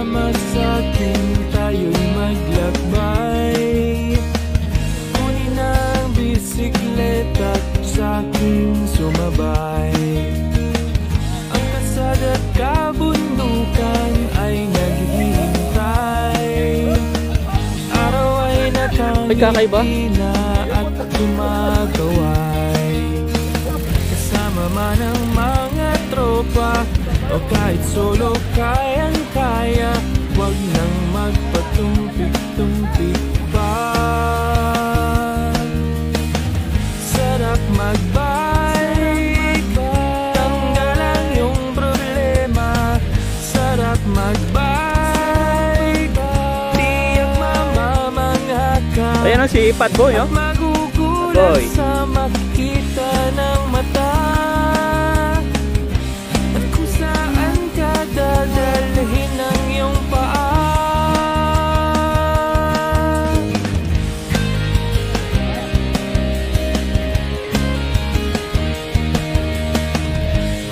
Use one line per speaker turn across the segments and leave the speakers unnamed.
Sumama sa'kin, tayo'y maglakbay. Kunin ang bisikleta at sa'kin sumabay. Ang kasada't kabundukan ay naghihintay. Araw ay nakangiti na at gumagaway. Kasama man ang mga tropa o kahit solo, kayang-kaya. Huwag nang magpatumpik-tumpik pa. Sarap magbike, tanggalan yung problema. Sarap magbike, tiyak mamamangha ka.
Ayan ang si Pat Boy,
at magugulat sa makita ng mata. At kung saan ka dadalhin ang iyong paa.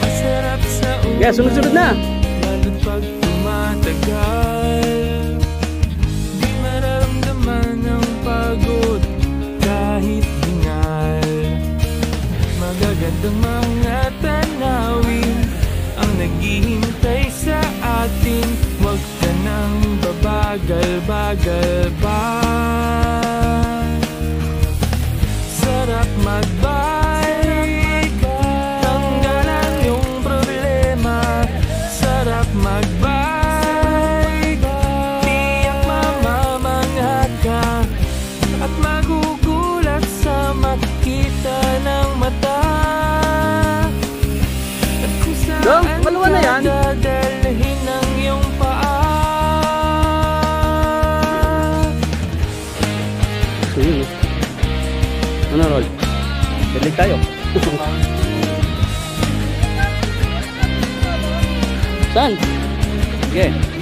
Masarap sa ulo,
yeah, sunod-sunod na.
lalo't pag tumatagal. Di mararamdaman ang pagod kahit hingal. Magagandang mga tanawin ang naghihintay sa atin. Huwag ka nang babagal-bagal pa. Sarap magbike, tanggalan yung problema. Sarap magbike, tiyak mamamangha ka. At magugulat sa makita ng mata. At kung saan
maluwan na yan.
ka dadalhin ang iyong paa.
So yun, ano, Rol? Balik tayo. Saan? Sige.